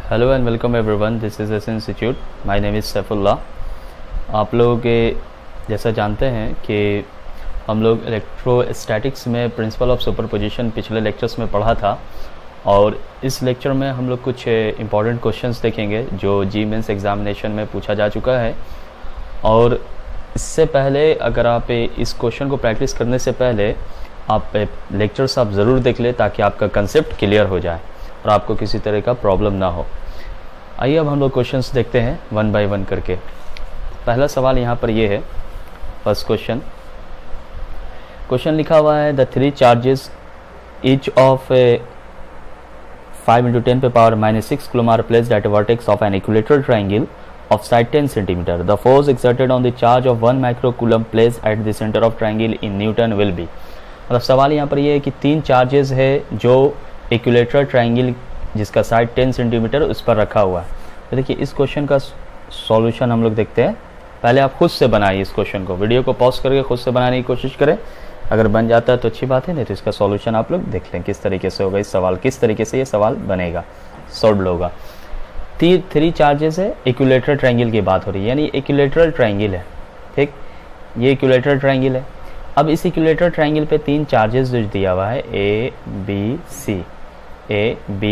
Hello and welcome everyone, this is S institute. My name is Saifullah. आप लोग जैसा जानते हैं कि हम लोग इलेक्ट्रोस्टैटिक्स में प्रिंसिपल ऑफ सुपरपोजिशन पिछले लेक्चर्स में पढ़ा था, और इस लेक्चर में हम लोग कुछ इंपॉर्टेंट क्वेश्चंस देखेंगे जो जी मेंस एग्जामिनेशन में पूछा जा चुका है। और इससे पहले अगर आप इस क्वेश्चन को प्रैक्टिस करने से पहले आप लेक्चर्स आप ज़रूर देख लें ताकि आपका कंसेप्ट क्लियर हो जाए और आपको किसी तरह का प्रॉब्लम ना हो। आइए अब हम लोग क्वेश्चंस देखते हैं वन बाय वन करके। पहला सवाल यहाँ पर ये है, फर्स्ट क्वेश्चन लिखा हुआ है the three charges each of 5 × 10⁻⁻6 coulomb are placed at a vertex of an equilateral triangle of side 10 cm. The force exerted on the charge of 1 microcoulomb placed at the center of triangle in Newton will be। मतलब सवाल यहाँ पर ये है कि तीन charges है जो इक्विलेटरल ट्रायंगल जिसका साइड 10 सेंटीमीटर उस पर रखा हुआ है। तो देखिए इस क्वेश्चन का सॉल्यूशन हम लोग देखते हैं। पहले आप खुद से बनाइए इस क्वेश्चन को, वीडियो को पॉज करके खुद से बनाने की कोशिश करें। अगर बन जाता है तो अच्छी बात है, नहीं तो इसका सॉल्यूशन आप लोग देख लें किस तरीके से होगा इस सवाल, किस तरीके से ये सवाल बनेगा, सॉल्व होगा। थ्री चार्जेस है, इक्विलेटरल ट्रायंगल की बात हो रही है, यानी इक्विलेटरल ट्रायंगल है, ठीक, ये इक्विलेटरल ट्रायंगल है। अब इस इक्विलेटरल ट्रायंगल पे तीन चार्जेस जो दिया हुआ है ए बी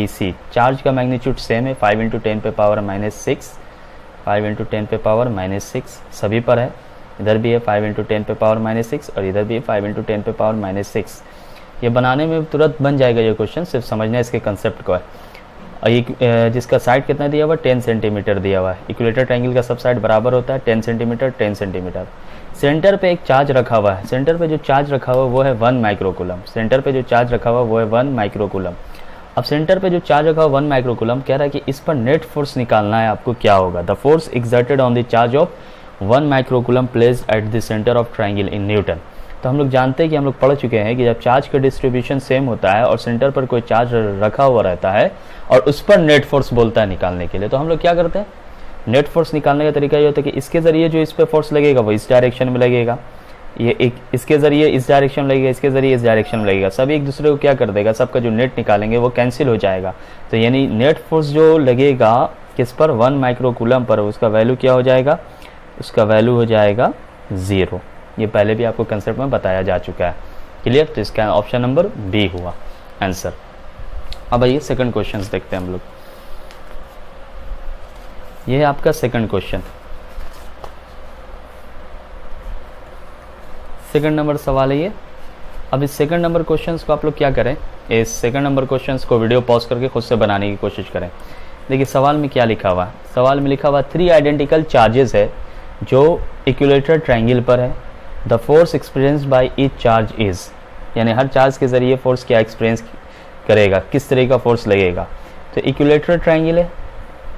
सी, चार्ज का मैग्नीट्यूड सेम है, 5 × 10⁻⁻6, 5 × 10⁻⁻6 सभी पर है। इधर भी है 5 × 10⁻⁻6 और इधर भी है 5 × 10⁻⁻6। ये बनाने में तुरंत बन जाएगा ये क्वेश्चन, सिर्फ समझना इसके कंसेप्ट को है। और जिसका साइड कितना दिया हुआ है, 10 सेंटीमीटर दिया हुआ है। इक्विलेटरल ट्रायंगल का सब साइड बराबर होता है 10 सेंटीमीटर 10 सेंटीमीटर। सेंटर पे एक चार्ज रखा हुआ है, सेंटर पे जो चार्ज रखा हुआ है वो है 1 माइक्रोकूलम। सेंटर पे जो चार्ज रखा हुआ है वो है 1 माइक्रोकूलम। अब सेंटर पे जो चार्ज रखा हुआ 1 माइक्रोकूलम, कह रहा है कि इस पर नेट फोर्स निकालना है आपको। क्या होगा? The force exerted on the charge of 1 microcoulomb placed at the centre of triangle in newton. तो हम लोग जानते हैं कि हम लोग पढ़ चुके हैं कि जब चार्ज का डिस्ट्रीब्यूशन सेम होता है और सेंटर पर कोई चार्ज रखा हुआ रहता है और उस पर नेट फोर्स बोलता है निकालने के लिए, तो हम लोग क्या करते हैं, नेट फोर्स निकालने का तरीका ये होता है कि इसके ज़रिए जो इस पर फोर्स लगेगा वो इस डायरेक्शन में लगेगा, ये एक इसके ज़रिए इस डायरेक्शन में लगेगा, इसके ज़रिए इस डायरेक्शन में लगेगा। सब एक दूसरे को क्या कर देगा, सबका जो नेट निकालेंगे वो कैंसिल हो जाएगा। तो यानी नेट फोर्स जो लगेगा किस पर, 1 माइक्रोकूलम पर, उसका वैल्यू क्या हो जाएगा, उसका वैल्यू हो जाएगा 0। ये पहले भी आपको कंसेप्ट में बताया जा चुका है। क्लियर? तो इसका ऑप्शन नंबर बी हुआ आंसर। अब आइए सेकंड क्वेश्चन देखते हैं हम लोग। ये है आपका सेकंड क्वेश्चन, सेकंड नंबर सवाल है ये। अब इस सेकंड नंबर क्वेश्चंस को आप लोग क्या करें, इस सेकंड नंबर क्वेश्चंस को वीडियो पॉज करके खुद से बनाने की कोशिश करें। देखिए सवाल में क्या लिखा हुआ है, सवाल में लिखा हुआ 3 आइडेंटिकल चार्जेस है जो इक्विलेटरल ट्रायंगल पर है। The force experienced by each charge is, यानी हर चार्ज के जरिए फोर्स क्या एक्सपीरियंस करेगा, किस तरह का फोर्स लगेगा। तो इक्विलेटरल ट्रायंगल है,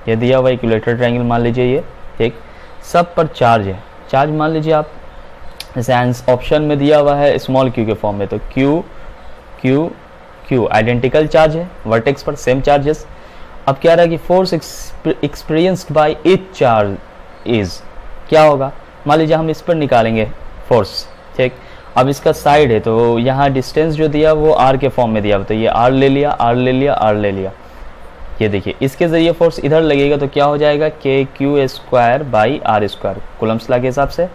ये दिया हुआ इक्विलेटरल ट्रायंगल मान लीजिए ये, ठीक, सब पर चार्ज है। चार्ज मान लीजिए आप, जैसे ऑप्शन में दिया हुआ है स्मॉल क्यू के फॉर्म में, तो Q Q Q identical charge है, वर्टेक्स पर सेम चार्जेस। अब क्या रहा कि force experienced by each charge is, क्या होगा, मान लीजिए हम इस पर निकालेंगे फोर्स, ठीक। अब इसका साइड है तो यहाँ डिस्टेंस जो दिया वो आर के फॉर्म में दिया, तो ये आर ले लिया, आर ले लिया, आर ले लिया। ये देखिए इसके जरिए फोर्स इधर लगेगा तो क्या हो जाएगा, KQ²/R², कूलम्स लॉ के हिसाब से।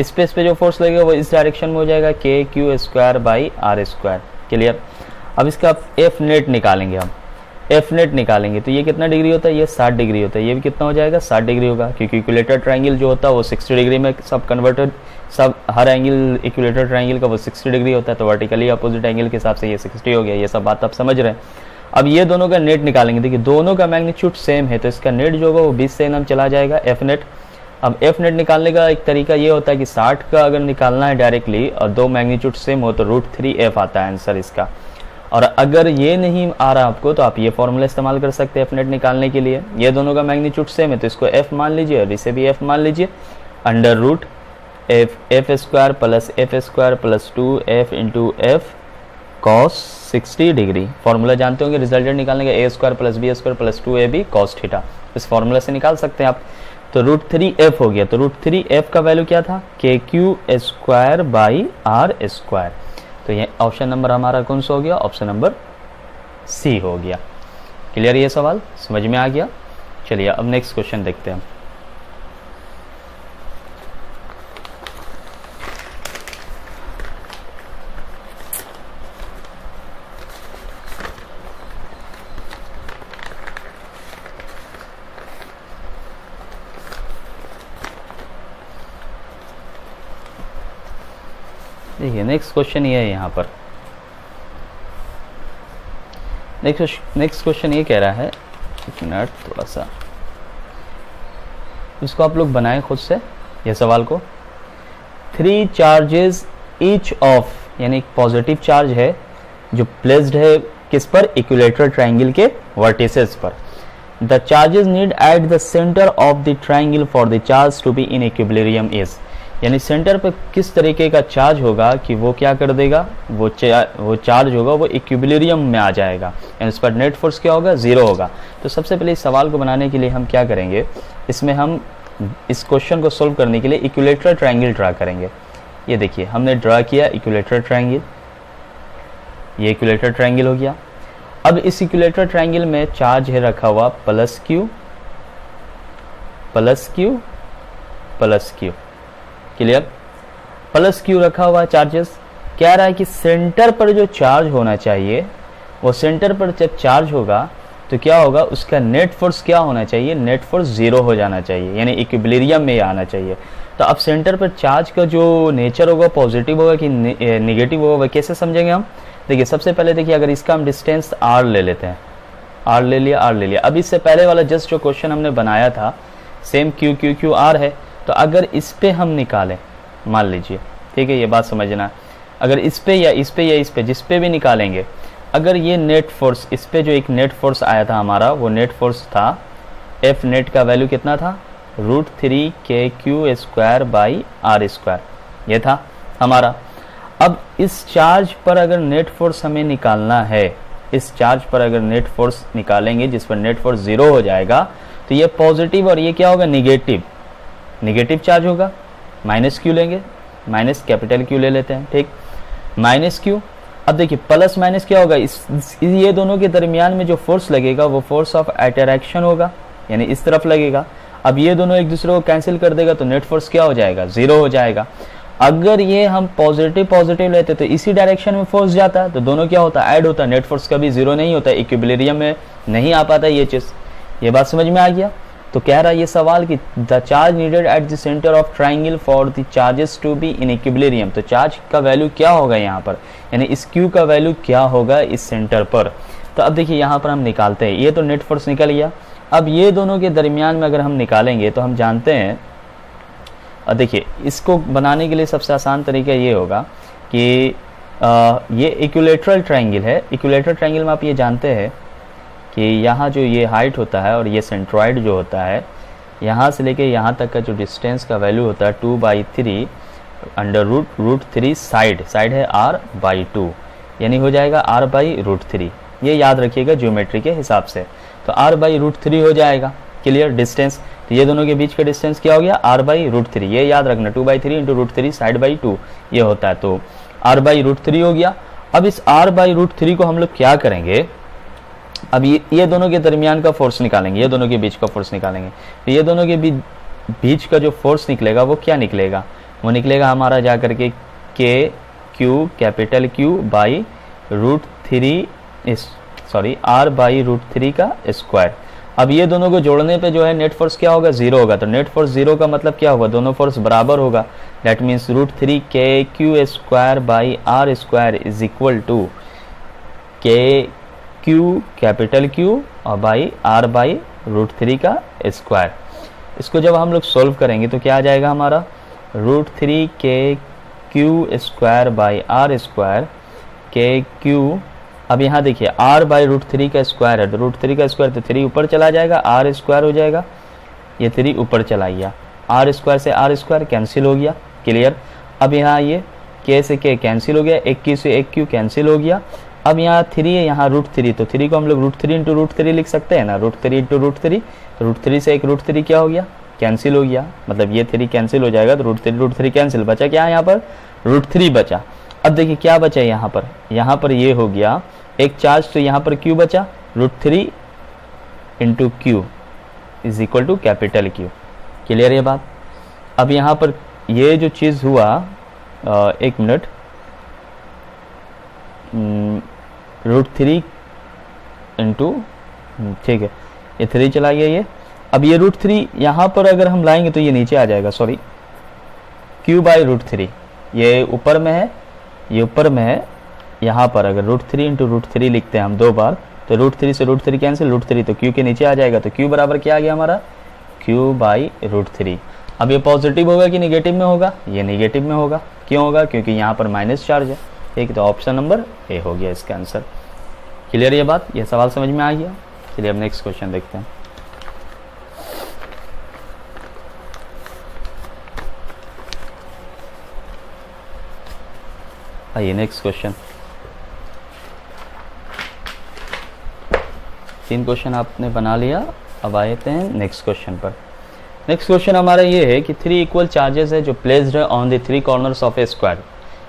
स्पेस पे जो फोर्स लगेगा वो इस डायरेक्शन में हो जाएगा, KQ²/R²। क्लियर? अब इसका एफ नेट निकालेंगे हम, एफ नेट निकालेंगे तो ये कितना डिग्री होता है, ये 60 डिग्री होता है। ये भी कितना हो जाएगा, 60 डिग्री होगा, क्योंकि इक्विलेटरल ट्रायंगल जो होता है वो 60 डिग्री में सब कन्वर्टेड, सब हर एंगल इक्विलेटरल ट्रायंगल का वो 60 डिग्री होता है। तो वर्टिकली अपोजिट एंगल के हिसाब से ये 60 हो गया। ये सब बात आप समझ रहे हैं। अब ये दोनों का नेट निकालेंगे। देखिए दोनों का मैग्नीट्यूड सेम है तो इसका नेट जो होगा वो 20 से एनम चला जाएगा, एफ नेट। अब एफ नेट निकालने का एक तरीका ये होता है कि 60 का अगर निकालना है डायरेक्टली और दो मैग्नीट्यूड सेम हो तो √3f आता है आंसर इसका। और अगर ये नहीं आ रहा आपको तो आप ये फॉर्मूला इस्तेमाल कर सकते हैं एफ नेट निकालने के लिए। ये दोनों का मैग्नीट्यूड सेम है तो इसको f मान लीजिए और इसे भी f मान लीजिए, √f² + f² + 2f × f cos 60 degree. Formula जानते होंगे रिजल्टेंट निकालने का, a² + b² + 2ab cos theta. इस फॉर्मूला से निकाल सकते हैं आप। तो √3f हो गया। तो √3f का वैल्यू क्या था, KQ²/R²। तो ये ऑप्शन नंबर हमारा कौन सा हो गया, ऑप्शन नंबर सी हो गया। क्लियर? ये सवाल समझ में आ गया। चलिए अब नेक्स्ट क्वेश्चन देखते हैं। देखिए नेक्स्ट क्वेश्चन ये है, यहाँ पर नेक्स्ट क्वेश्चन ये कह रहा है, एक मिनट थोड़ा सा इसको आप लोग बनाएं खुद से ये सवाल को। 3 चार्जेस ईच ऑफ, यानी एक पॉजिटिव चार्ज है जो प्लेस्ड है किस पर, इक्विलेटरल ट्रायंगल के वर्टिसेस पर। The charges need at the centre of the triangle for the charge to be in equilibrium is, यानी सेंटर पर किस तरीके का चार्ज होगा कि वो क्या कर देगा, वो चार्ज होगा वो इक्विलिब्रियम में आ जाएगा, यानी उस पर नेट फोर्स क्या होगा, 0 होगा। तो सबसे पहले इस सवाल को बनाने के लिए हम क्या करेंगे, इसमें हम इस क्वेश्चन को सोल्व करने के लिए इक्विलेटरल ट्रायंगल ड्रा करेंगे। ये देखिए हमने ड्रा किया इक्विलेटरल ट्रायंगल, ये इक्विलेटरल ट्रायंगल हो गया। अब इस इक्विलेटरल ट्रायंगल में चार्ज है रखा हुआ plus Q plus Q plus Q, clear, plus Q रखा हुआ चार्जेस। कह रहा है कि सेंटर पर जो चार्ज होना चाहिए वो सेंटर पर जब चार्ज होगा तो क्या होगा, उसका नेट फोर्स क्या होना चाहिए, नेट फोर्स 0 हो जाना चाहिए, यानी इक्विलिब्रियम में आना चाहिए। तो अब सेंटर पर चार्ज का जो नेचर होगा पॉजिटिव होगा कि नेगेटिव होगा, वह कैसे समझेंगे हम। देखिए सबसे पहले देखिए अगर इसका हम डिस्टेंस r ले लेते हैं, r ले लिया। अब इससे पहले वाला जस्ट जो क्वेश्चन हमने बनाया था same q q q r है, तो अगर इस पे हम निकालें, मान लीजिए, ठीक है, ये बात समझना, अगर इस पे या इस पे या इस पे जिस पे भी निकालेंगे, अगर ये नेट फोर्स, इस पे जो एक नेट फोर्स आया था हमारा, वो नेट फोर्स था एफ नेट का वैल्यू कितना था, √3 kq²/r², ये था हमारा। अब इस चार्ज पर अगर नेट फोर्स हमें निकालना है, इस चार्ज पर अगर नेट फोर्स निकालेंगे जिस पर नेट फोर्स 0 हो जाएगा, तो ये पॉजिटिव और ये क्या होगा, निगेटिव चार्ज होगा, माइनस क्यू लेंगे, माइनस कैपिटल क्यू ले लेते हैं, ठीक, माइनस क्यू। अब देखिए प्लस माइनस क्या होगा, ये दोनों के दरमियान में जो फोर्स लगेगा वो फोर्स ऑफ अट्रैक्शन होगा, यानी इस तरफ लगेगा। अब ये दोनों एक दूसरे को कैंसिल कर देगा तो नेट फोर्स क्या हो जाएगा, 0 हो जाएगा। अगर ये हम पॉजिटिव लेते तो इसी डायरेक्शन में फोर्स जाता, तो दोनों क्या होता, ऐड होता, नेट फोर्स कभी 0 नहीं होता, इक्विलिब्रियम में नहीं आ पाता ये चीज़। ये बात समझ में आ गया। तो कह रहा है ये सवाल कि the charge needed at the centre of triangle for the charges to be in equilibrium, तो चार्ज का वैल्यू क्या होगा यहाँ पर, यानी इस क्यू का वैल्यू क्या होगा इस सेंटर पर। तो अब देखिए यहाँ पर हम निकालते हैं, ये तो नेट फोर्स निकल गया। अब ये दोनों के दरमियान में अगर हम निकालेंगे तो हम जानते हैं, और देखिए इसको बनाने के लिए सबसे आसान तरीका ये होगा कि ये इक्विलेटरल ट्रायंगल है। इक्विलेटरल ट्रायंगल में आप ये जानते हैं कि यहाँ जो ये हाइट होता है और ये सेंट्रॉइड जो होता है, यहाँ से लेके यहाँ तक का जो डिस्टेंस का वैल्यू होता है 2/3 अंडर √3 साइड है r/2, यानी हो जाएगा r/√3। ये याद रखिएगा ज्योमेट्री के हिसाब से, तो r/√3 हो जाएगा, क्लियर, डिस्टेंस। तो ये दोनों के बीच का डिस्टेंस क्या हो गया, r/√3, ये याद रखना, 2/3 × √3 साइड/2 ये होता है, तो r/√3 हो गया। अब इस r/√3 को हम लोग क्या करेंगे, अब ये दोनों के दरमियान का फोर्स निकालेंगे, ये दोनों के बीच का फोर्स निकालेंगे। तो ये दोनों के बीच का जो फोर्स निकलेगा वो क्या निकलेगा, वो निकलेगा हमारा जा करके कैपिटल Q r/√3 का स्क्वायर। अब ये दोनों को जोड़ने पे जो है नेट फोर्स क्या होगा, 0 होगा। तो नेट फोर्स 0 का मतलब क्या होगा, दोनों फोर्स बराबर होगा, that means √3 kq²/r² is equal to capital Q और r/√3 का स्क्वायर। इसको जब हम लोग सोल्व करेंगे तो क्या आ जाएगा हमारा, √3 kq²/r² kq। अब यहाँ देखिए r/√3 का स्क्वायर है, तो √3 का स्क्वायर तो 3 ऊपर चला जाएगा, r² हो जाएगा, ये 3 ऊपर चला गया, r² से r² कैंसिल हो गया, क्लियर। अब यहाँ ये k से k कैंसिल हो गया, एक q से एक q कैंसिल हो गया। अब यहाँ 3 है, यहाँ √3, तो 3 को हम लोग √3 × √3 लिख सकते हैं ना, √3 × √3, तो √3 से एक √3 क्या हो गया, कैंसिल हो गया, मतलब ये 3 कैंसिल हो जाएगा, तो √3 कैंसिल, बचा क्या है यहाँ पर, √3 बचा। अब देखिए क्या बचा यहाँ पर ये हो गया एक चार्ज, तो यहाँ पर Q बचा, √3 × Q, is equal to capital Q। Clear ये बात। अब यहाँ पर ये जो चीज़ हुआ, एक मिनट, √3 इंटू, ठीक है, ये 3 चला गया ये। अब ये √3 यहाँ पर अगर हम लाएंगे तो ये नीचे आ जाएगा, सॉरी, Q/√3, ये ऊपर में है, ये ऊपर में है। यहाँ पर अगर √3 इंटू √3 लिखते हैं हम 2 बार, तो √3 से √3 कैंसिल, √3 तो Q के नीचे आ जाएगा, तो Q बराबर क्या आ गया हमारा, Q/√3। अब ये पॉजिटिव होगा कि निगेटिव में होगा, ये निगेटिव में होगा। क्यों होगा, क्योंकि यहाँ पर माइनस चार्ज है। ठीक, तो ऑप्शन नंबर ए हो गया इसका आंसर। क्लियर ये बात, ये सवाल समझ में आ गया। चलिए अब नेक्स्ट क्वेश्चन देखते हैं। आइए नेक्स्ट क्वेश्चन। 3 क्वेश्चन आपने बना लिया, अब आते हैं नेक्स्ट क्वेश्चन पर। नेक्स्ट क्वेश्चन हमारा ये है कि 3 इक्वल चार्जेस है जो प्लेस्ड है on the 3 corners of a square,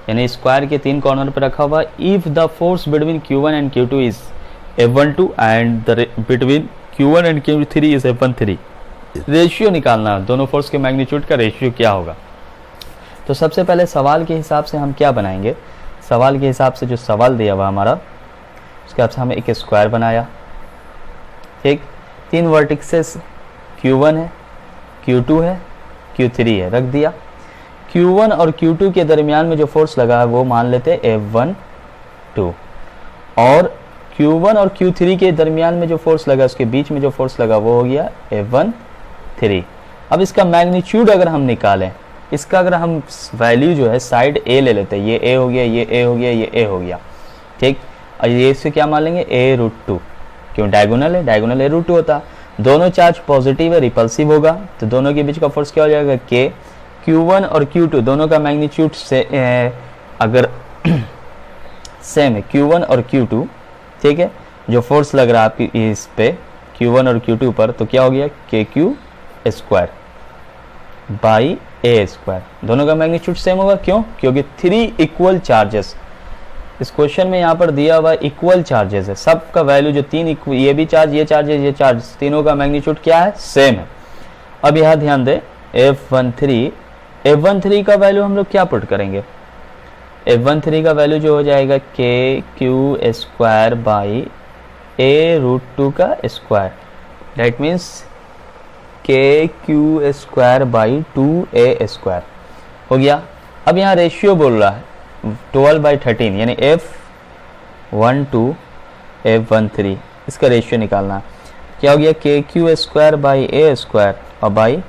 यानी स्क्वायर के 3 कॉर्नर पर रखा हुआ। If the force between Q1 and Q2 is F12 and the between Q1 and Q3 is F13, ratio निकालना, दोनों फोर्स के मैग्नीट्यूड का रेशियो क्या होगा। तो सबसे पहले सवाल के हिसाब से हम क्या बनाएंगे, सवाल के हिसाब से जो सवाल दिया हुआ हमारा, उसके हिसाब से हमें एक स्क्वायर बनाया। ठीक, 3 वर्टिक्सेस Q1 है, Q2 है, Q3 है, रख दिया। Q1 और Q2 के दरमियान में जो फोर्स लगा है वो मान लेते हैं F12, और Q1 और Q3 के दरमियान में जो फोर्स लगा, उसके बीच में जो फोर्स लगा वो हो गया F13। अब इसका मैग्नीट्यूड अगर हम निकालें, इसका अगर हम वैल्यू जो है साइड A ले लेते हैं, ये A हो गया, ये A हो गया, ये A हो गया। ठीक, और ये इससे क्या मान लेंगे, A√2, क्यों, डायगोनल है, डायगोनल A√2 होता। दोनों चार्ज पॉजिटिव है, रिपल्सिव होगा, तो दोनों के बीच का फोर्स क्या हो जाएगा, K। Q1 और Q2 दोनों का मैग्नीट्यूड से अगर सेम है, Q1 और Q2, ठीक है, जो फोर्स लग रहा है आपकी इस पे Q1 और Q2 पर, तो क्या हो गया, KQ² बाई A²। दोनों का मैग्नीट्यूड सेम होगा, क्यों, क्योंकि 3 इक्वल चार्जेस, इस क्वेश्चन में यहाँ पर दिया हुआ इक्वल चार्जेस है, सबका वैल्यू जो 3 ये भी चार्ज, ये चार्ज, ये चार्ज, तीनों का मैग्नीट्यूड क्या है, सेम है। अब यहाँ ध्यान दें, F13 का वैल्यू हम लोग क्या पुट करेंगे, F13 का वैल्यू जो हो जाएगा KQ² बाई A√2 का square, that means KQ² by 2A² हो गया। अब यहाँ रेशियो बोल रहा है 12/13, यानी F12 F13, इसका रेशियो निकालना। क्या हो गया, KQ² बाई A² और by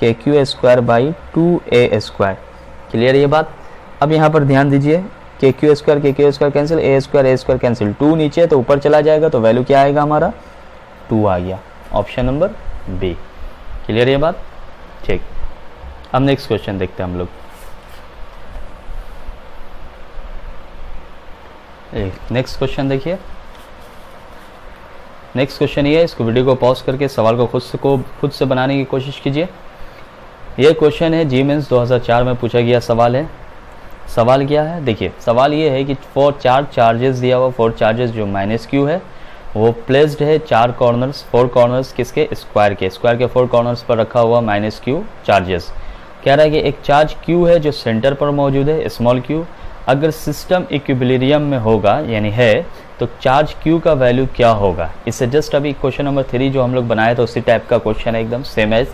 KQ² by 2A²। Clear ये बात। अब यहाँ पर ध्यान दीजिए, KQ² कैंसिल, A² कैंसिल, 2 नीचे तो ऊपर चला जाएगा, तो वैल्यू क्या आएगा हमारा, 2 आ गया, ऑप्शन नंबर बी। क्लियर ये बात। ठीक, अब नेक्स्ट क्वेश्चन देखते हैं हम लोग। नेक्स्ट क्वेश्चन देखिए, नेक्स्ट क्वेश्चन ये है, इसको वीडियो को पॉज करके सवाल को खुद से बनाने की कोशिश कीजिए। ये क्वेश्चन है जी मेंस 2004 में पूछा गया सवाल है। सवाल क्या है, देखिए सवाल ये है कि 4 चार्जेस दिया हुआ, 4 चार्जेस जो -Q है वो प्लेस्ड है 4 कॉर्नर्स, 4 कॉर्नर्स किसके, स्क्वायर के 4 कॉर्नर्स पर रखा हुआ -Q चार्जेस। कह रहा है कि एक चार्ज Q है जो सेंटर पर मौजूद है, स्मॉल q। अगर सिस्टम इक्विलिब्रियम में होगा यानी है, तो चार्ज Q का वैल्यू क्या होगा। इससे जस्ट अभी क्वेश्चन नंबर 3 जो हम लोग बनाए थे उसी टाइप का क्वेश्चन है, एकदम सेम एज।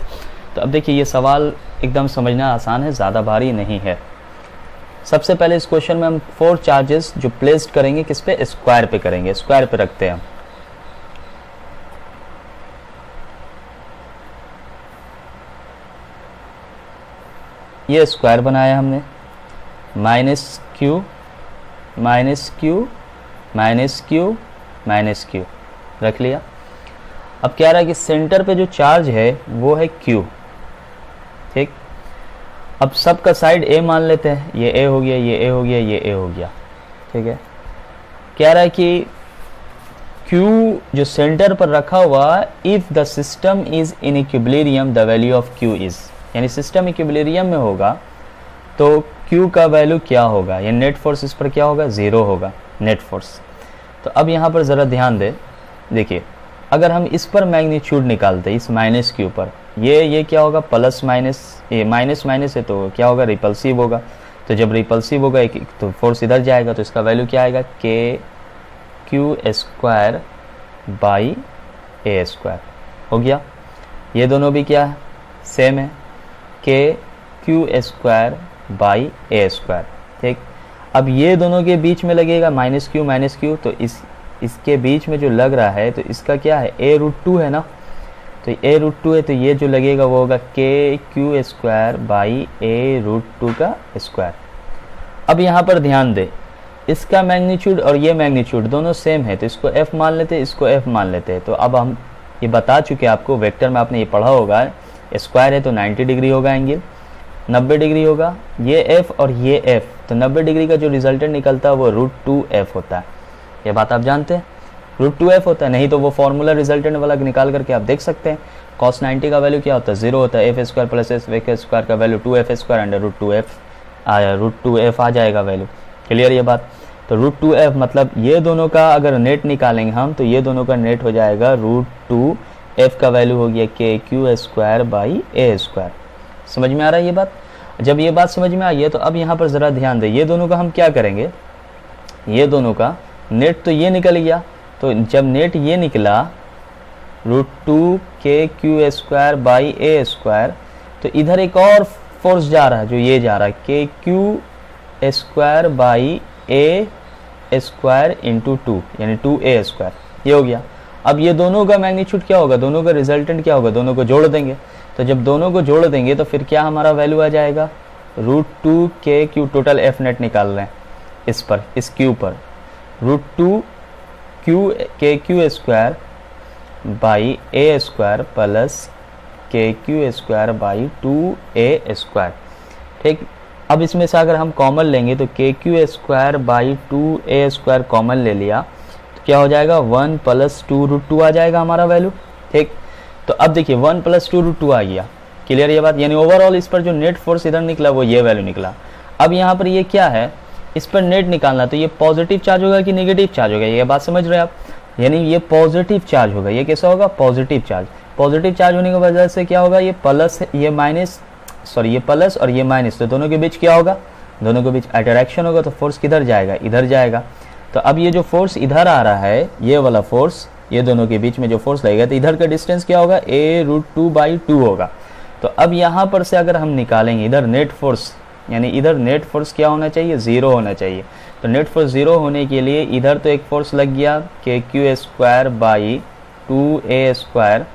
तो अब देखिए ये सवाल एकदम समझना आसान है, ज़्यादा भारी नहीं है। सबसे पहले इस क्वेश्चन में हम 4 चार्जेस जो प्लेस्ड करेंगे किस पे, स्क्वायर पे करेंगे, स्क्वायर पे रखते हैं हम। ये स्क्वायर बनाया हमने, -Q -Q रख लिया। अब क्या रहा है कि सेंटर पे जो चार्ज है वो है Q। ठीक, अब सबका साइड A मान लेते हैं, ये A हो गया, ये A हो गया, ये A हो गया। ठीक है, क्या रहा है कि Q जो सेंटर पर रखा हुआ, if the system is in equilibrium the value of Q is, यानी सिस्टम इक्विलिब्रियम में होगा तो Q का वैल्यू क्या होगा, यानी नेट फोर्स इस पर क्या होगा, 0 होगा नेट फोर्स। तो अब यहाँ पर ज़रा ध्यान दें, देखिए अगर हम इस पर मैग्नीट्यूड निकालते इस माइनस के ऊपर, ये क्या होगा, प्लस माइनस, ये माइनस माइनस है तो क्या होगा, रिपल्सिव होगा। तो जब रिपल्सिव होगा एक तो फोर्स इधर जाएगा, तो इसका वैल्यू क्या आएगा, के Q square by A square हो गया। ये दोनों भी क्या है, सेम है, के Q square by A square. ठीक, अब ये दोनों के बीच में लगेगा माइनस क्यू, तो इसके बीच में जो लग रहा है तो इसका क्या है, ए रूट टू है ना, तो ए रूट टू है, तो ये जो लगेगा वो होगा K Q square by A root two का स्क्वायर। अब यहाँ पर ध्यान दे, इसका मैग्नीट्यूड और ये मैग्नीट्यूड दोनों सेम है, तो इसको एफ मान लेते हैं, इसको एफ मान लेते हैं। तो अब हम ये बता चुके आपको, वेक्टर में आपने ये पढ़ा होगा, स्क्वायर है तो 90 डिग्री होगा एंगल, 90 डिग्री होगा, ये एफ और ये एफ, तो 90 डिग्री का जो रिजल्टेंट निकलता है वो रूट टू एफ होता है। ये बात आप जानते हैं, रूट टू एफ होता है, नहीं तो वो फॉर्मूला रिजल्टेंट वाला निकाल करके आप देख सकते हैं। कॉस 90 का वैल्यू क्या होता है, 0 होता है, f square plus f square का value 2 f square under root two f आ जाएगा वैल्यू। क्लियर ये बात। तो रूट टू एफ मतलब ये दोनों का अगर नेट निकालेंगे हम, तो ये दोनों का नेट हो जाएगा रूट टू एफ का वैल्यू हो गया K Q square by A square. समझ में आ रहा है ये बात। जब ये बात समझ में आई है तो अब यहाँ पर ज़रा ध्यान दें, ये दोनों का हम क्या करेंगे, ये दोनों का नेट तो ये निकल गया, तो जब नेट ये निकला रूट टू के Q square by A square, तो इधर एक और फोर्स जा रहा है जो ये जा रहा है के Q square by A square into two, यानी 2a स्क्वायर, ये हो गया। अब ये दोनों का मैग्नीट्यूड क्या होगा, दोनों का रिजल्टेंट क्या होगा, दोनों को जोड़ देंगे। तो जब दोनों को जोड़ देंगे तो फिर क्या हमारा वैल्यू आ जाएगा, रूट टू के क्यू, टोटल एफ नेट निकाल रहे हैं इस पर, इस क्यू पर, रूट टू क्यू के Q square by A square plus के Q square by 2a square. ठीक, अब इसमें से अगर हम कॉमन लेंगे तो के Q square by 2a square common ले लिया तो क्या हो जाएगा, 1 प्लस 2 रूट 2 आ जाएगा हमारा वैल्यू। ठीक, तो अब देखिए 1 प्लस 2 रूट 2 आ गया। क्लियर ये बात, यानी ओवरऑल इस पर जो नेट फोर्स इधर निकला वो ये वैल्यू निकला। अब यहाँ पर ये क्या है, इस पर नेट निकालना, तो ये पॉजिटिव चार्ज होगा कि नेगेटिव चार्ज होगा, ये बात समझ रहे हैं आप। यानी ये पॉजिटिव चार्ज होगा, ये कैसा होगा, पॉजिटिव चार्ज। पॉजिटिव चार्ज होने की वजह से क्या होगा, ये प्लस, ये माइनस, सॉरी ये प्लस और ये माइनस, तो दोनों के बीच क्या होगा, दोनों के बीच अट्रैक्शन होगा, तो फोर्स किधर जाएगा, इधर जाएगा। तो अब ये जो फोर्स इधर आ रहा है, ये वाला फोर्स, ये दोनों के बीच में जो फोर्स लगेगा, तो इधर का डिस्टेंस क्या होगा, ए रूट टू बाई 2 होगा। तो अब यहाँ पर से अगर हम निकालेंगे इधर नेट फोर्स, यानी इधर नेट फोर्स क्या होना चाहिए, 0 होना चाहिए। तो नेट फोर्स 0 होने के लिए इधर तो एक फोर्स लग गया K Q square by 2a square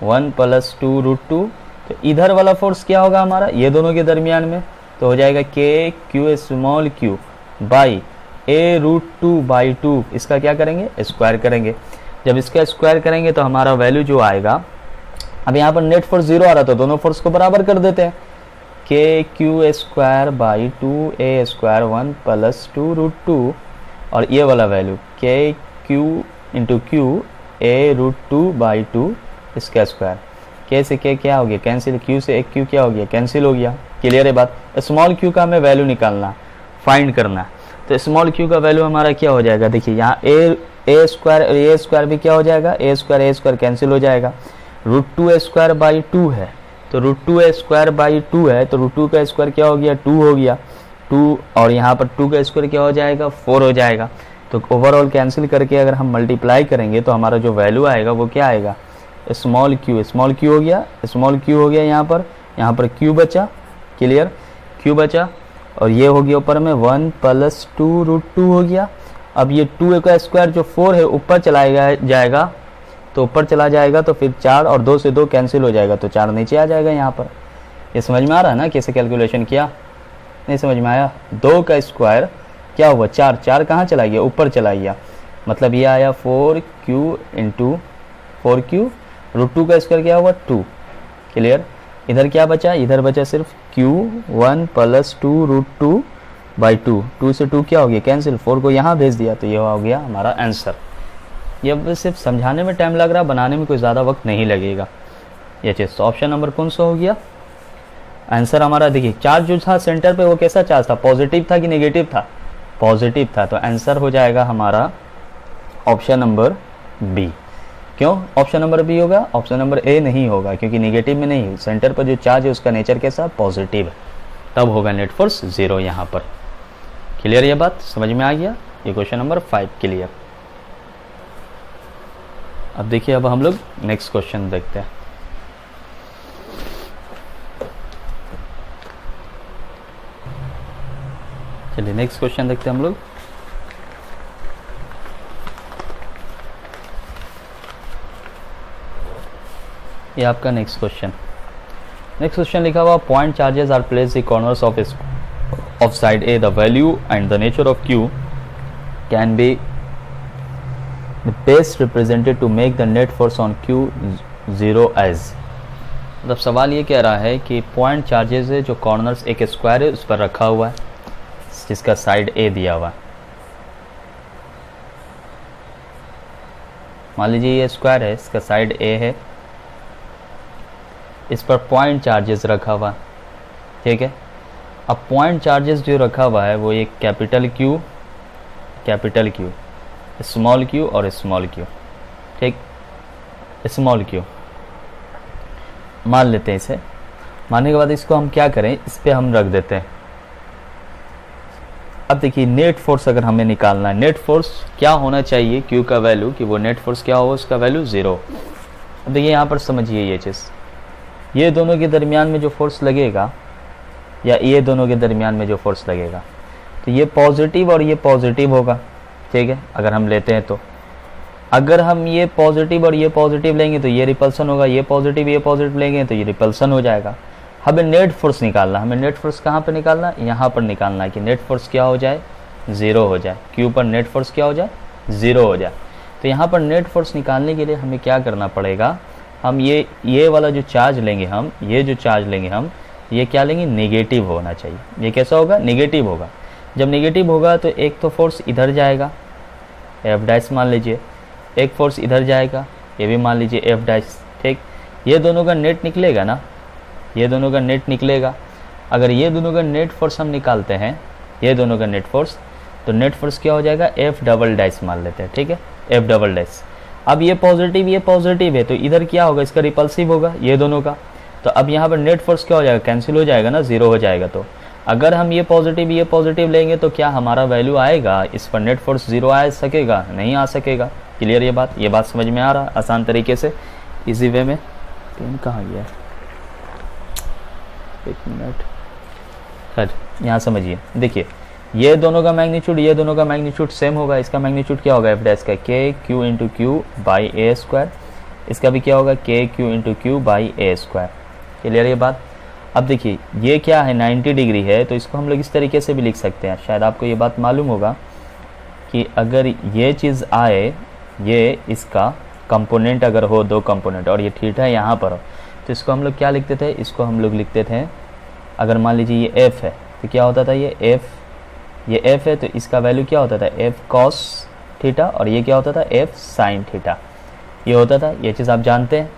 1 plus 2 root 2, तो इधर वाला फोर्स क्या होगा हमारा, ये दोनों के दरमियान में, तो हो जाएगा K Q small Q by A root 2 by 2, इसका क्या करेंगे, स्क्वायर करेंगे। जब इसका स्क्वायर करेंगे तो हमारा वैल्यू जो आएगा, अब यहाँ पर नेट फोर्स 0 आ रहा, तो दोनों फोर्स को बराबर कर देते हैं, K Q square by 2a square 1 plus 2 root 2, और ये वाला value K Q into Q A root 2 by 2 इसका स्क्वायर। के से के क्या हो गया, कैंसिल, क्यू से एक क्यू क्या हो गया, कैंसिल हो गया। क्लियर है बात। स्मॉल क्यू का हमें वैल्यू निकालना, फाइंड करना, तो स्मॉल क्यू का वैल्यू हमारा क्या हो जाएगा, देखिए यहाँ ए स्क्वायर और ए स्क्वायर भी क्या हो जाएगा, ए स्क्वायर कैंसिल हो जाएगा। रूट 2 स्क्वायर बाई 2 है, तो रूट 2 स्क्वायर बाई 2 है, तो रूट 2 का स्क्वायर क्या हो गया, 2 हो गया, 2, और यहाँ पर 2 का स्क्वायर क्या हो जाएगा, 4 हो जाएगा। तो ओवरऑल कैंसिल करके अगर हम मल्टीप्लाई करेंगे तो हमारा जो वैल्यू आएगा वो क्या आएगा, स्मॉल क्यू हो गया, यहाँ पर क्यू बचा। क्लियर, क्यू बचा, और ये हो गया ऊपर में 1 प्लस 2 रूट 2 हो गया। अब ये 2 का स्क्वायर जो 4 है ऊपर चला जाएगा, तो ऊपर चला जाएगा तो फिर 4 और 2 से 2 कैंसिल हो जाएगा, तो 4 नीचे आ जाएगा यहाँ पर। ये समझ में आ रहा है ना कैसे कैलकुलेशन किया, नहीं समझ में आया। 2 का स्क्वायर क्या हुआ, 4 कहाँ चला गया, ऊपर चला गया, मतलब ये आया 4q इंटू 4q, रूट 2 का स्क्वायर क्या हुआ 2। क्लियर, इधर क्या बचा, इधर बचा सिर्फ q 1 प्लस 2 रूट 2 बाई 2, 2 से 2 क्या हो गया कैंसिल, 4 को यहाँ भेज दिया, तो ये हो गया हमारा आंसर। ये अब सिर्फ समझाने में टाइम लग रहा, बनाने में कोई ज़्यादा वक्त नहीं लगेगा। ये चीज़, तो ऑप्शन नंबर कौन सा हो गया आंसर हमारा। देखिए चार्ज जो था सेंटर पे वो कैसा चार्ज था, पॉजिटिव था कि नेगेटिव था, पॉजिटिव था, तो आंसर हो जाएगा हमारा ऑप्शन नंबर बी। क्यों ऑप्शन नंबर बी होगा, ऑप्शन नंबर ए नहीं होगा, क्योंकि निगेटिव में नहीं, सेंटर पर जो चार्ज है उसका नेचर कैसा, पॉजिटिव है, तब होगा नेट फोर्स 0 यहाँ पर। क्लियर ये बात समझ में आ गया? ये क्वेश्चन नंबर 5 क्लियर। अब देखिए, अब हम लोग नेक्स्ट क्वेश्चन देखते हैं। चलिए नेक्स्ट क्वेश्चन देखते हैं हम लोग। ये आपका नेक्स्ट क्वेश्चन लिखा हुआ, point charges are placed in corners of side A, the value and the nature of Q can be best represented to make the net force on Q 0 is. मतलब सवाल ये कह रहा है कि पॉइंट चार्जेस है जो कॉर्नर्स एक स्क्वायर है उस पर रखा हुआ है, जिसका साइड ए दिया हुआ है। मान लीजिए ये स्क्वायर है, इसका साइड ए है, इस पर पॉइंट चार्जेस रखा हुआ, ठीक है। अब पॉइंट चार्जेस जो रखा हुआ है वो एक कैपिटल क्यू, स्मॉल क्यू और स्मॉल क्यू, ठीक। स्मॉल क्यू मान लेते हैं इसे, मानने के बाद इसको हम क्या करें, इस पर हम रख देते हैं। अब देखिए नेट फोर्स अगर हमें निकालना है, नेट फोर्स क्या होना चाहिए क्यू का वैल्यू, कि वो नेट फोर्स क्या हो, उसका वैल्यू 0। अब देखिए यहाँ पर समझिए ये चीज़, ये दोनों के दरमियान में जो फोर्स लगेगा, या ये दोनों के दरमियान में जो फोर्स लगेगा, तो ये पॉजिटिव और ये पॉजिटिव होगा, ठीक है। अगर हम लेते हैं तो अगर हम ये पॉजिटिव और ये पॉजिटिव लेंगे तो ये रिपल्सन होगा, ये पॉजिटिव लेंगे तो ये रिपल्सन हो जाएगा। हमें नेट फोर्स निकालना, हमें नेट फोर्स कहाँ पर निकालना, यहाँ पर निकालना है कि नेट फोर्स क्या हो जाए, 0 हो जाए, क्यू पर नेट फोर्स क्या हो जाए, 0 हो जाए। तो यहाँ पर नेट फोर्स निकालने के लिए हमें क्या करना पड़ेगा, हम ये वाला जो चार्ज लेंगे हम, ये जो चार्ज लेंगे हम, ये क्या लेंगे, नेगेटिव होना चाहिए। ये कैसा होगा, नेगेटिव होगा। जब नेगेटिव होगा तो एक तो फोर्स इधर जाएगा, एफ डैश मान लीजिए, एक फोर्स इधर जाएगा, ये भी मान लीजिए एफ डैश, ठीक। ये दोनों का नेट निकलेगा ना, ये दोनों का नेट निकलेगा। अगर ये दोनों का नेट फोर्स हम निकालते हैं, ये दोनों का नेट फोर्स, तो नेट फोर्स क्या हो जाएगा, एफ डबल डैश मान लेते हैं, ठीक है, एफ डबल डैश। अब ये पॉजिटिव है तो इधर क्या होगा, इसका रिपल्सिव होगा ये दोनों का, तो अब यहाँ पर नेट फोर्स क्या हो जाएगा, कैंसिल हो जाएगा ना, 0 हो जाएगा। तो अगर हम ये पॉजिटिव लेंगे तो क्या हमारा वैल्यू आएगा, इस पर नेट फोर्स 0 आ सकेगा, नहीं आ सकेगा। क्लियर ये बात समझ में आ रहा, आसान तरीके से, इजी वे में। पेन कहाँ गया, एक मिनट, खैर यहाँ समझिए। देखिए ये दोनों का मैग्नीट्यूड सेम होगा। इसका मैग्नीट्यूड क्या होगा, एफ डैश का के Q into Q by A square, इसका भी क्या होगा, K Q into Q by A square. Clear ये बात। अब देखिए ये क्या है, 90 डिग्री है, तो इसको हम लोग इस तरीके से भी लिख सकते हैं। शायद आपको ये बात मालूम होगा कि अगर ये चीज़ आए, ये इसका कंपोनेंट अगर हो, 2 कंपोनेंट, और ये थीटा यहाँ पर हो, तो इसको हम लोग क्या लिखते थे, इसको हम लोग लिखते थे, अगर मान लीजिए ये एफ है तो क्या होता था, ये एफ है तो इसका वैल्यू क्या होता था, एफ कॉस थीटा, और ये क्या होता था, एफ साइन थीटा, ये होता था। ये चीज़ आप जानते हैं।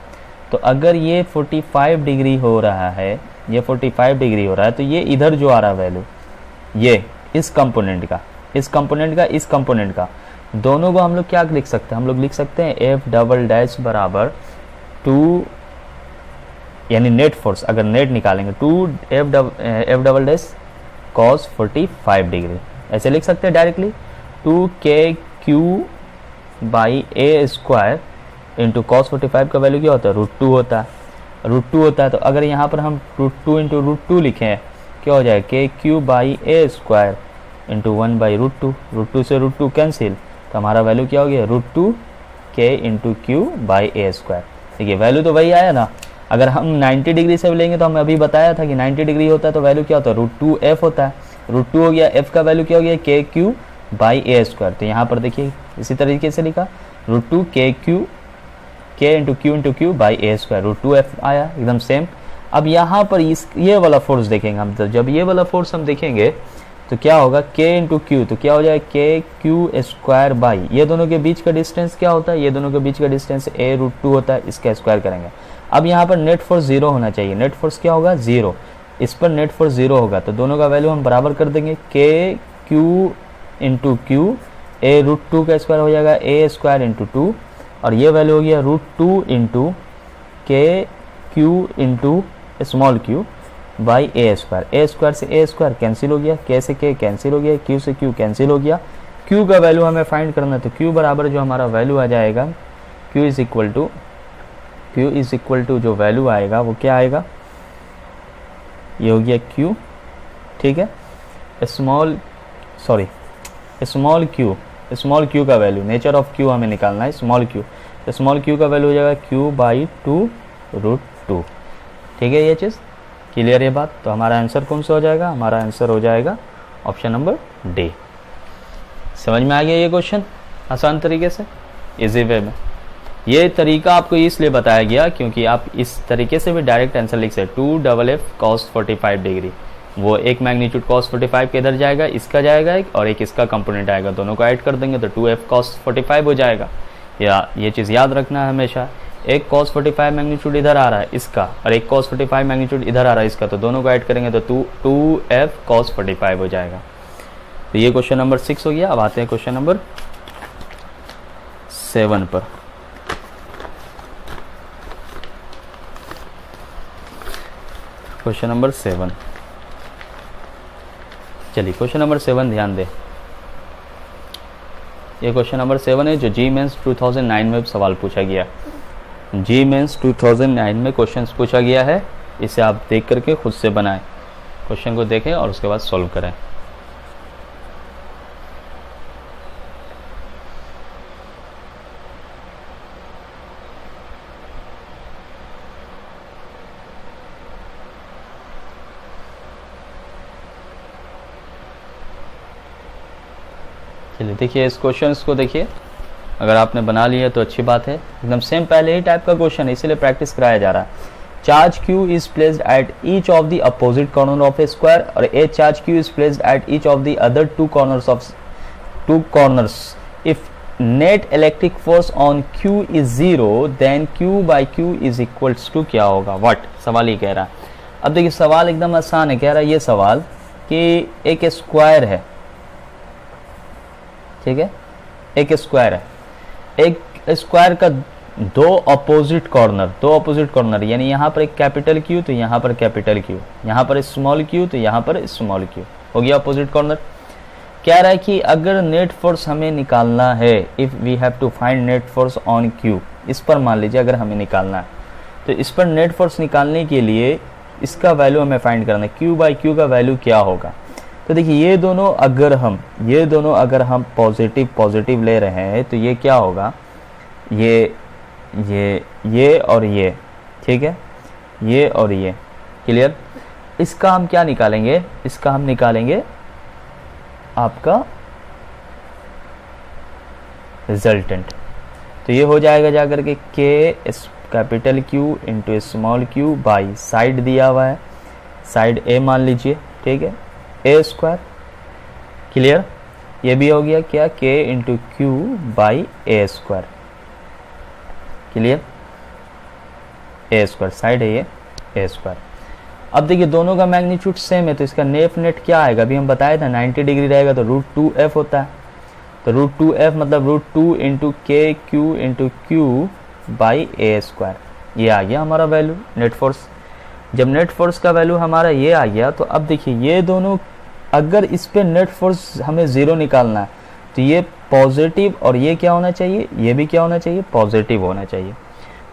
तो अगर ये 45 डिग्री हो रहा है, ये 45 डिग्री हो रहा है, तो ये इधर जो आ रहा वैल्यू, ये इस कंपोनेंट का, दोनों को हम लोग क्या लिख सकते हैं, हम लोग लिख सकते हैं एफ डबल डैश बराबर 2, यानी नेट फोर्स अगर नेट निकालेंगे 2 F double dash cos 45 degree, ऐसे लिख सकते हैं डायरेक्टली, 2 के Q by A square into cos 45 का वैल्यू क्या होता है, √2 होता है। तो अगर यहाँ पर हम √2 इंटू √2 लिखें, क्या हो जाएगा, K Q by A square into 1 by √2 से √2 कैंसिल, तो हमारा वैल्यू क्या हो गया, √2 के into Q by A square. देखिए वैल्यू तो वही आया ना। अगर हम 90 डिग्री से लेंगे तो हमें अभी बताया था कि 90 डिग्री होता है तो वैल्यू क्या होता है, √2 एफ होता है। √2 हो गया, एफ का वैल्यू क्या हो गया, K Q by A square. तो यहाँ पर देखिए इसी तरीके से लिखा, √2 के into Q by A square, √2 F आया, एकदम सेम। अब यहाँ पर ये वाला फोर्स देखेंगे हम, तो जब ये वाला फोर्स हम देखेंगे तो क्या होगा, के इंटू क्यू, तो क्या हो जाएगा, के क्यू स्क्वायर बाई, ये दोनों के बीच का डिस्टेंस क्या होता है, ये दोनों के बीच का डिस्टेंस ए √2 होता है, इसका स्क्वायर करेंगे। अब यहाँ पर नेट फोर्स 0 होना चाहिए, नेट फोर्स क्या होगा, 0, इस पर नेट फोर्स 0 होगा, तो दोनों का वैल्यू हम बराबर कर देंगे, के क्यू इंटू क्यू, ए √2 का स्क्वायर हो जाएगा ए स्क्वायर इंटू 2 और ये वैल्यू हो गया √2 इंटू के Q into small Q by A square से ए स्क्वायर कैंसिल हो गया, के से के कैंसिल हो गया, क्यू से क्यू कैंसिल हो गया। क्यू का वैल्यू हमें फाइंड करना है, तो क्यू बराबर जो हमारा वैल्यू आ जाएगा क्यू इज इक्वल टू जो वैल्यू आएगा वो क्या आएगा, ये हो गया क्यू, ठीक है। स्मॉल क्यू का वैल्यू, नेचर ऑफ क्यू हमें निकालना है, स्मॉल क्यू का वैल्यू हो जाएगा क्यू बाई 2√2, ठीक है। ये चीज़ क्लियर है बात। तो हमारा आंसर कौन सा हो जाएगा, हमारा आंसर हो जाएगा ऑप्शन नंबर डी। समझ में आ गया ये क्वेश्चन आसान तरीके से, इजी वे में। ये तरीका आपको इसलिए बताया गया क्योंकि आप इस तरीके से भी डायरेक्ट आंसर लिख सकते, 2FF cos 45 डिग्री, वो एक मैग्नीट्यूड cos 45 के इधर जाएगा, इसका जाएगा एक, और एक इसका कंपोनेंट आएगा, दोनों को ऐड कर देंगे तो 2F cos 45 हो जाएगा। या ये चीज़ याद रखना है हमेशा, एक cos 45 मैग्नीट्यूड इधर आ रहा है इसका, और एक cos 45 मैग्नीट्यूड इधर आ रहा है इसका, तो दोनों को ऐड करेंगे तो 2F cos 45 हो जाएगा। तो ये क्वेश्चन नंबर 6 हो गया। अब आते हैं क्वेश्चन नंबर 7 पर। क्वेश्चन नंबर 7, चलिए क्वेश्चन नंबर 7 ध्यान दें। ये क्वेश्चन नंबर 7 है जो जी मेंस 2009 में सवाल पूछा गया। जी मेंस 2009 में क्वेश्चन पूछा गया है, इसे आप देख करके खुद से बनाएं, क्वेश्चन को देखें और उसके बाद सॉल्व करें। चलिए देखिए इस क्वेश्चन को देखिए, अगर आपने बना लिया तो अच्छी बात है। एकदम सेम पहले ही टाइप का क्वेश्चन है, इसीलिए प्रैक्टिस कराया जा रहा है। Charge Q is placed at each of the opposite corner of a square और a charge Q is placed at each of the other two corners. If net electric force on Q is 0 then Q by Q is equals to क्या होगा, what, सवाल ही कह रहा है। अब देखिए सवाल एकदम आसान है, कह रहा है ये सवाल कि एक स्क्वायर है, ठीक है, एक स्क्वायर है, एक स्क्वायर का दो अपोजिट कॉर्नर, यानी यहाँ पर एक कैपिटल Q तो यहाँ पर कैपिटल Q, यहाँ पर स्मॉल Q तो यहाँ पर स्मॉल Q हो गया अपोजिट कॉर्नर। कह रहा है कि अगर नेट फोर्स हमें निकालना है, if we have to find net force on Q, इस पर मान लीजिए अगर हमें निकालना है तो इस पर नेट फोर्स निकालने के लिए इसका वैल्यू हमें फाइंड करना है, Q बाई Q का वैल्यू क्या होगा। तो देखिए ये दोनों अगर हम पॉजिटिव ले रहे हैं तो ये क्या होगा, ये और ये, ठीक है, ये और ये, क्लियर। इसका हम क्या निकालेंगे, इसका हम निकालेंगे आपका रिजल्टेंट। तो ये हो जाएगा जाकर के के capital Q into small Q by side दिया हुआ है, साइड A मान लीजिए, ठीक है, ए स्क्वायर, क्लियर। ये भी हो गया क्या, के into Q by A square, clear, A square, side है ये ए स्क्वायर। अब देखिए दोनों का मैग्नीट्यूड सेम है तो इसका नेट क्या आएगा, अभी हम बताए थे 90 डिग्री रहेगा तो √2F होता है, तो √2F मतलब √2 इंटू के Q into Q by A square, ये आ गया हमारा वैल्यू नेट फोर्स। जब नेट फोर्स का वैल्यू हमारा ये आ गया तो अब देखिए ये दोनों, अगर इस पे नेट फोर्स हमें 0 निकालना है तो ये पॉजिटिव और ये क्या होना चाहिए, ये भी क्या होना चाहिए, पॉजिटिव होना चाहिए।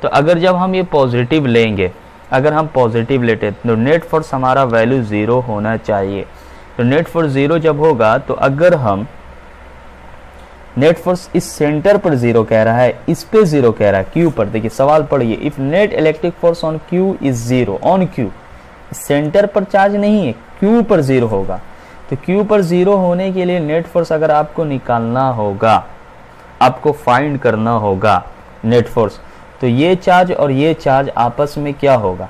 तो अगर जब हम ये पॉजिटिव लेंगे, अगर हम पॉजिटिव लेते तो नेट फोर्स हमारा वैल्यू 0 होना चाहिए। तो नेट फोर्स 0 जब होगा तो अगर हम नेट फोर्स इस सेंटर पर 0 कह रहा है, इस पे 0 कह रहा है Q पर, देखिए सवाल पढ़िए, if net electric force on Q is 0, on Q, centre पर चार्ज नहीं है, Q पर 0 होगा। तो Q पर 0 होने के लिए नेट फोर्स अगर आपको निकालना होगा, आपको फाइंड करना होगा नेट फोर्स, तो ये चार्ज और ये चार्ज आपस में क्या होगा,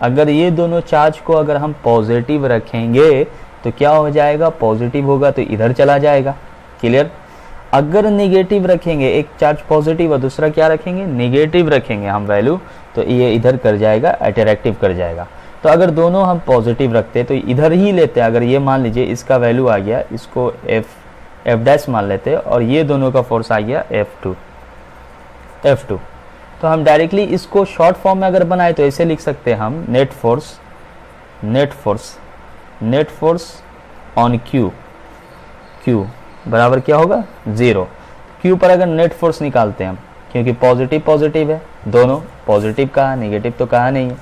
अगर ये दोनों चार्ज को अगर हम पॉजिटिव रखेंगे तो क्या हो जाएगा, पॉजिटिव होगा तो इधर चला जाएगा, क्लियर। अगर नेगेटिव रखेंगे, एक चार्ज पॉजिटिव और दूसरा क्या रखेंगे, नेगेटिव रखेंगे हम वैल्यू, तो ये इधर कर जाएगा, अट्रैक्टिव कर जाएगा। तो अगर दोनों हम पॉजिटिव रखते तो इधर ही लेते, अगर ये मान लीजिए इसका वैल्यू आ गया, इसको F डैश मान लेते और ये दोनों का फोर्स आ गया F2, F2। तो हम डायरेक्टली इसको शॉर्ट फॉर्म में अगर बनाए तो ऐसे लिख सकते हैं हम नेट फोर्स ऑन Q बराबर क्या होगा 0। Q पर अगर नेट फोर्स निकालते हैं हम, क्योंकि पॉजिटिव है, दोनों पॉजिटिव कहा, नेगेटिव तो कहा नहीं है,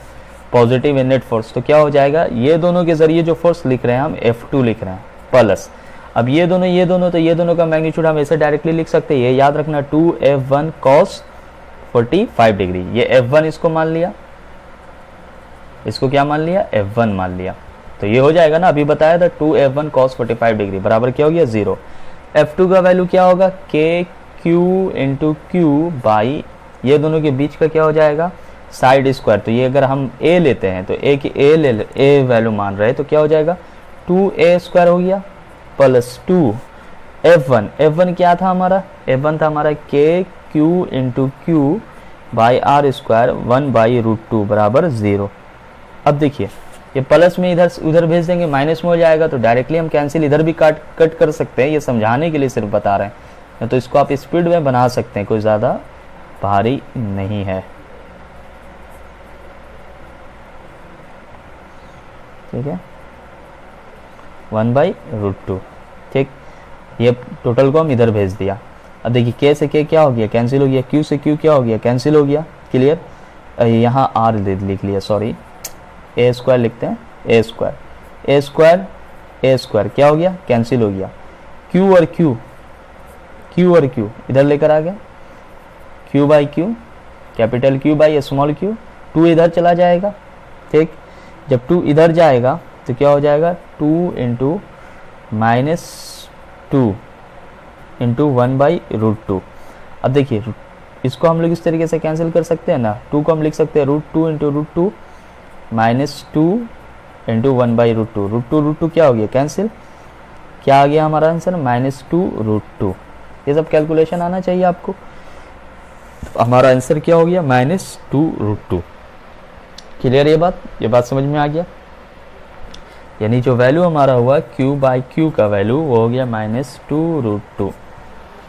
पॉजिटिव है नेट फोर्स, तो क्या हो जाएगा, ये दोनों के जरिए जो फोर्स लिख रहे हैं हम F2 लिख रहे हैं प्लस, अब ये दोनों तो ये दोनों का मैग्नीट्यूड हम ऐसे डायरेक्टली लिख सकते हैं, ये याद रखना 2F1 cos 45 डिग्री, ये F1 इसको मान लिया, इसको क्या मान लिया F1 मान लिया, तो ये हो जाएगा ना, अभी बताया था 2F1 cos 45 डिग्री बराबर क्या हो गया 0। F2 का वैल्यू क्या होगा KQ इंटू Q बाई ये दोनों के बीच का क्या हो जाएगा साइड स्क्वायर, तो ये अगर हम A लेते हैं तो A की A वैल्यू मान रहे हैं तो क्या हो जाएगा 2A स्क्वायर हो गया प्लस 2F1 क्या था हमारा, F1 था हमारा KQ into Q by R square 1/√2 बराबर 0। अब देखिए ये प्लस में इधर उधर भेज देंगे, माइनस में हो जाएगा, तो डायरेक्टली हम कैंसिल इधर भी कट कर सकते हैं, ये समझाने के लिए सिर्फ बता रहे हैं, तो इसको आप स्पीड में बना सकते हैं, कोई ज़्यादा भारी नहीं है। ठीक है 1/√2, ठीक, ये टोटल को हम इधर भेज दिया। अब देखिए K से K क्या हो गया कैंसिल हो गया, Q से Q क्या हो गया कैंसिल हो गया, क्लियर, यहाँ R लिख लिया, सॉरी A स्क्वायर लिखते हैं, A स्क्वायर क्या हो गया कैंसिल हो गया, Q और Q इधर लेकर आ गया, Q by Q, capital Q by small q, 2 इधर चला जाएगा, ठीक, जब 2 इधर जाएगा तो क्या हो जाएगा 2 इंटू -2 इंटू 1/√2। अब देखिए इसको हम लोग इस तरीके से कैंसिल कर सकते हैं ना, 2 को हम लिख सकते हैं √2 इंटू √2 -2 इंटू 1/√2, √2 क्या हो गया कैंसिल, क्या आ गया हमारा आंसर -2√2। ये सब कैलकुलेशन आना चाहिए आपको, हमारा आंसर क्या हो गया -2√2। क्लियर ये बात समझ में आ गया, यानी जो वैल्यू हमारा हुआ Q/Q का वैल्यू वो हो गया -2√2।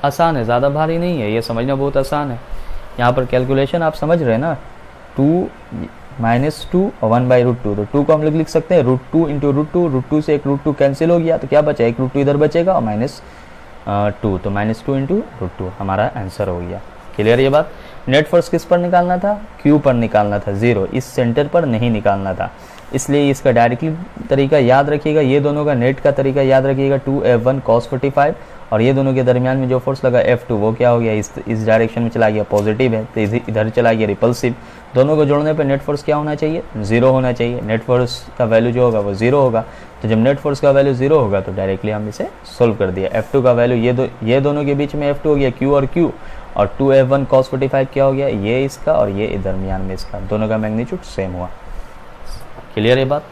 आसान है, ज़्यादा भारी नहीं है, ये समझना बहुत आसान है। यहाँ पर कैलकुलेशन आप समझ रहे हैं ना, 2 -2 और 1/√2, तो 2 को हम लोग लिख सकते हैं √2 इंटू √2 से एक √2 कैंसिल हो गया, तो क्या बचा एक √2 इधर बचेगा और -2, तो -2 इंटू √2 हमारा आंसर हो गया। क्लियर ये बात। नेट फोर्स किस पर निकालना था, Q पर निकालना था, 0, इस सेंटर पर नहीं निकालना था, इसलिए इसका डायरेक्टली तरीका याद रखिएगा, ये दोनों का नेट का तरीका याद रखिएगा 2F1 cos 45, और ये दोनों के दरमियान में जो फोर्स लगा F2 वो क्या हो गया इस डायरेक्शन में चला गया, पॉजिटिव है तो इधर चला गया रिपल्सिव, दोनों को जोड़ने पर नेट फोर्स क्या होना चाहिए 0 होना चाहिए, नेट फोर्स का वैल्यू जो होगा वो 0 होगा, तो जब नेट फोर्स का वैल्यू 0 होगा तो डायरेक्टली हम इसे सोल्व कर दिया। F2 का वैल्यू ये दोनों के बीच में F2 हो गया Q और Q, और 2F1 cos 45 क्या हो गया ये इसका और ये दरमियान में इसका, दोनों का मैग्नीट्यूड सेम हुआ। क्लियर ये बात।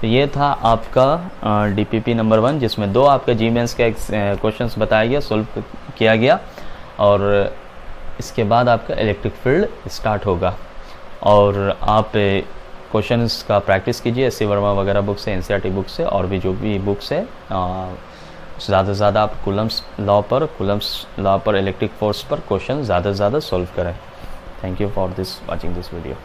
तो ये था आपका DPP नंबर 1, जिसमें 2 आपका GMains के क्वेश्चंस बताया गया, सोल्व किया गया, और इसके बाद आपका इलेक्ट्रिक फील्ड स्टार्ट होगा, और आप क्वेश्चंस का प्रैक्टिस कीजिए SC वर्मा वगैरह बुक से, NCERT बुक से, और भी जो भी बुक्स है ज़्यादा से ज़्यादा आप कूलम्स लॉ पर इलेक्ट्रिक फोर्स पर क्वेश्चन ज़्यादा से ज़्यादा सोल्व करें। Thank you for watching this video.